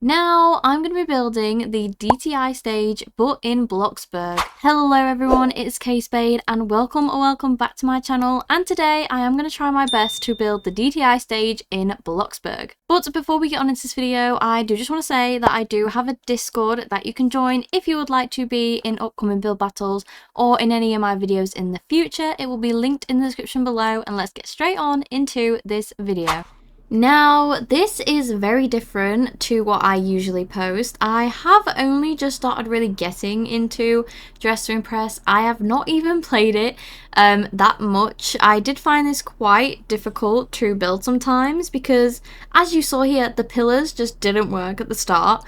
Now, I'm going to be building the DTI stage, but in Bloxburg. Hello everyone, it's K-Spade and welcome back to my channel, and today I am going to try my best to build the DTI stage in Bloxburg. But before we get on into this video, I do just want to say that I do have a Discord that you can join if you would like to be in upcoming build battles or in any of my videos in the future. It will be linked in the description below, and let's get straight on into this video. Now, this is very different to what I usually post. I have only just started really getting into Dress to Impress. I have not even played it that much. I did find this quite difficult to build sometimes because, as you saw here, the pillars just didn't work at the start.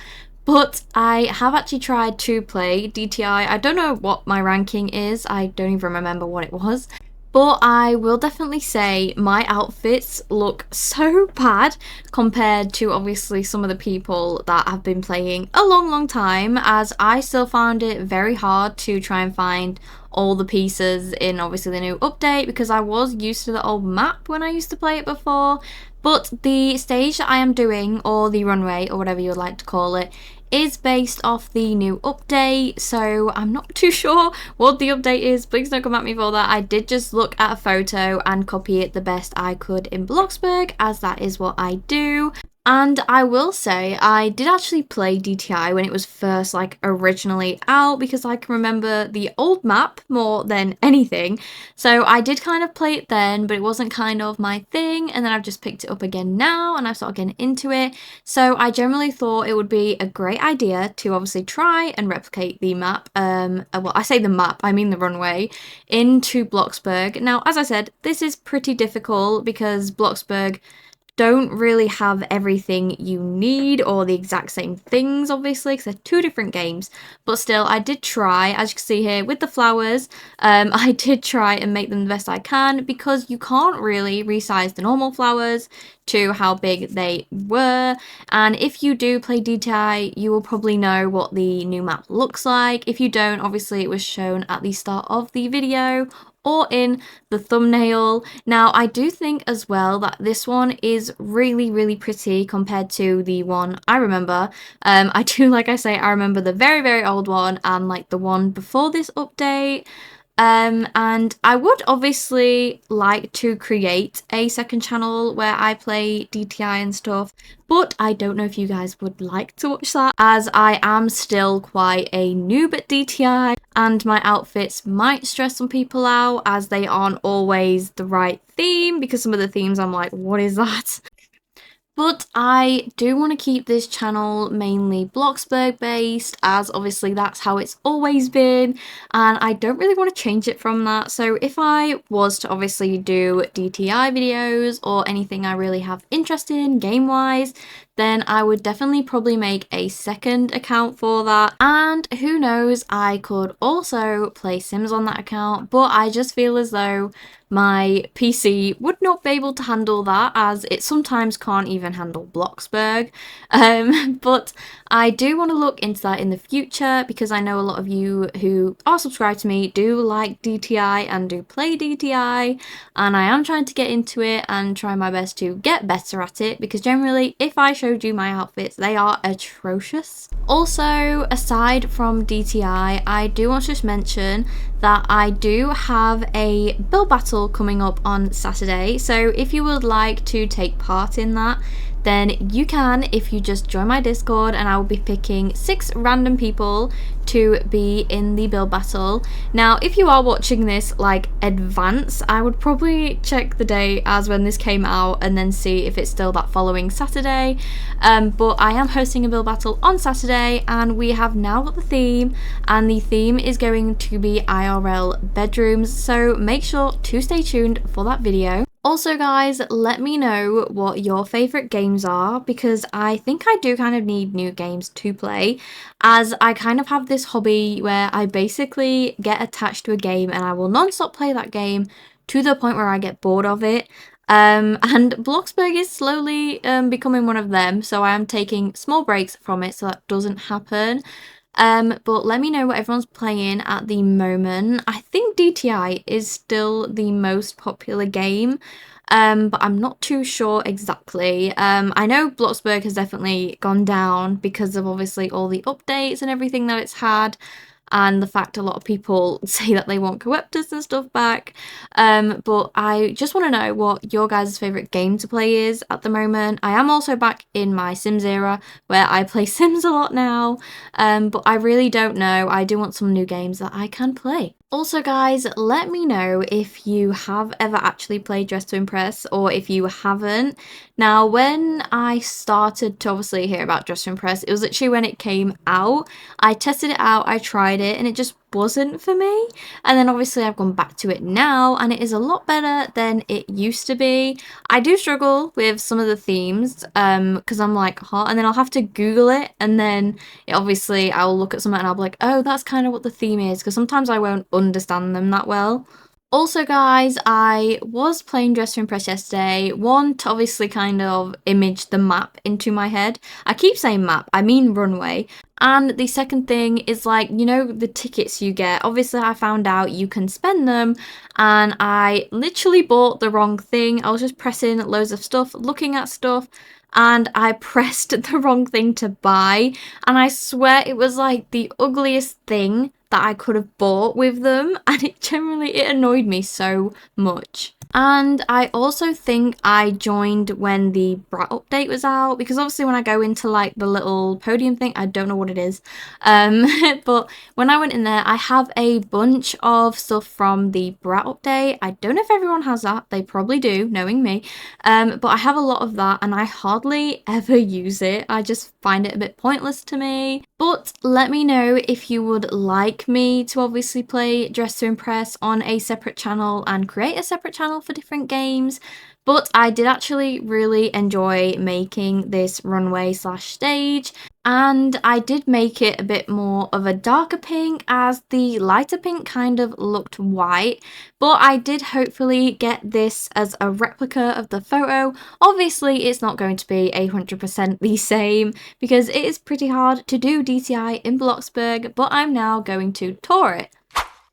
But I have actually tried to play DTI. I don't know what my ranking is. I don't even remember what it was. But I will definitely say my outfits look so bad compared to obviously some of the people that have been playing a long time, as I still found it very hard to try and find all the pieces in obviously the new update, because I was used to the old map when I used to play it before. But the stage that I am doing, or the runway, or whatever you would like to call it, is based off the new update, so I'm not too sure what the update is. Please don't come at me for that. I did just look at a photo and copy it the best I could in Bloxburg, as that is what I do. And I will say, I did actually play DTI when it was first originally out, because I can remember the old map more than anything. So I did kind of play it then, but it wasn't kind of my thing. And then I've just picked it up again now and I've started getting into it. So I generally thought it would be a great idea to obviously try and replicate the map. Well, I say the map, I mean the runway, into Bloxburg. Now, as I said, this is pretty difficult because Bloxburg don't really have everything you need, or the exact same things, obviously, because they're two different games. But still, I did try, as you can see here with the flowers, I did try and make them the best I can, because you can't really resize the normal flowers to how big they were. And if you do play DTI, you will probably know what the new map looks like. If you don't, obviously it was shown at the start of the video or in the thumbnail. Now, I do think as well that this one is really pretty compared to the one I remember. I do, like I say, I remember the very old one and the one before this update. And I would obviously like to create a second channel where I play DTI and stuff, but I don't know if you guys would like to watch that, as I am still quite a noob at DTI and my outfits might stress some people out, as they aren't always the right theme, because some of the themes I'm like, what is that? But I do want to keep this channel mainly Bloxburg based, as obviously that's how it's always been, and I don't really want to change it from that. So if I was to obviously do DTI videos or anything I really have interest in game-wise, then I would definitely probably make a second account for that. And who knows, I could also play Sims on that account, but I just feel as though my PC would not be able to handle that, as it sometimes can't even handle Bloxburg. But I do want to look into that in the future, because I know a lot of you who are subscribed to me do like DTI and do play DTI, and I am trying to get into it and try my best to get better at it, because generally if I showed you my outfits, they are atrocious. Also, aside from DTI, I do want to just mention that I do have a build battle coming up on Saturday, so if you would like to take part in that, then you can if you just join my Discord, and I will be picking 6 random people to be in the build battle. Now, if you are watching this advance, I would probably check the date as when this came out and then see if it's still that following Saturday. But I am hosting a build battle on Saturday, and we have now got the theme, and the theme is going to be IRL bedrooms, so make sure to stay tuned for that video. Also guys, let me know what your favourite games are, because I think I do kind of need new games to play, as I kind of have this hobby where I basically get attached to a game and I will non-stop play that game to the point where I get bored of it. And Bloxburg is slowly becoming one of them, so I am taking small breaks from it so that doesn't happen. But let me know what everyone's playing at the moment. I think DTI is still the most popular game. But I'm not too sure exactly. I know Bloxburg has definitely gone down because of obviously all the updates and everything that it's had, and the fact a lot of people say that they want co-opters and stuff back. But I just want to know what your guys' favourite game to play is at the moment. I am also back in my Sims era where I play Sims a lot now, but I really don't know. I do want some new games that I can play. Also, guys, let me know if you have ever actually played Dress to Impress or if you haven't. Now, when I started to obviously hear about Dress to Impress, it was literally when it came out. I tested it out, I tried it, and it just wasn't for me. And then obviously I've gone back to it now, and it is a lot better than it used to be. I do struggle with some of the themes, because I'm like, huh? And then I'll have to Google it, and then obviously I'll look at something and I'll be like, oh, that's kind of what the theme is, because sometimes I won't understand them that well. Also, guys, I was playing Dress to Impress yesterday. One, to obviously kind of image the map into my head. I keep saying map, I mean Runway. And the second thing is like, you know, the tickets you get. Obviously, I found out you can spend them, and I literally bought the wrong thing. I was just pressing loads of stuff, looking at stuff, and I pressed the wrong thing to buy. And I swear it was like the ugliest thing that I could have bought with them, and it annoyed me so much. And I also think I joined when the Brat update was out, because obviously when I go into like the little podium thing, I don't know what it is, but when I went in there, I have a bunch of stuff from the Brat update. I don't know if everyone has that, they probably do, knowing me, but I have a lot of that and I hardly ever use it. I just find it a bit pointless to me. But let me know if you would like me to obviously play Dress to Impress on a separate channel and create a separate channel for different games. But I did actually really enjoy making this runway slash stage, and I did make it a bit more of a darker pink as the lighter pink kind of looked white. But I did hopefully get this as a replica of the photo. Obviously it's not going to be 100% the same because it is pretty hard to do DTI in Bloxburg, but I'm now going to tour it.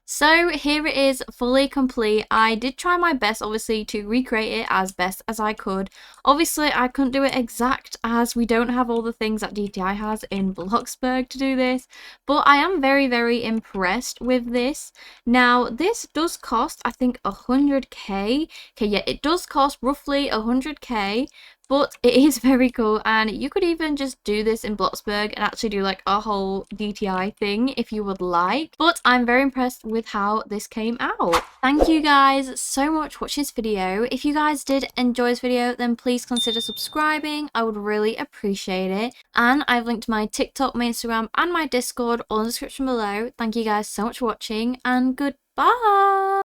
So here it is, fully complete. I did try my best obviously to recreate it as best as I could. Obviously I couldn't do it exact as we don't have all the things that DTI has in Bloxburg to do this, but I am very, very impressed with this. Now this does cost I think 100k. Okay, yeah, it does cost roughly 100k. But it is very cool, and you could even just do this in Bloxburg and actually do like a whole DTI thing if you would like. But I'm very impressed with how this came out. Thank you guys so much for watching this video. If you guys did enjoy this video, then please consider subscribing. I would really appreciate it. And I've linked my TikTok, my Instagram, and my Discord all in the description below. Thank you guys so much for watching, and goodbye!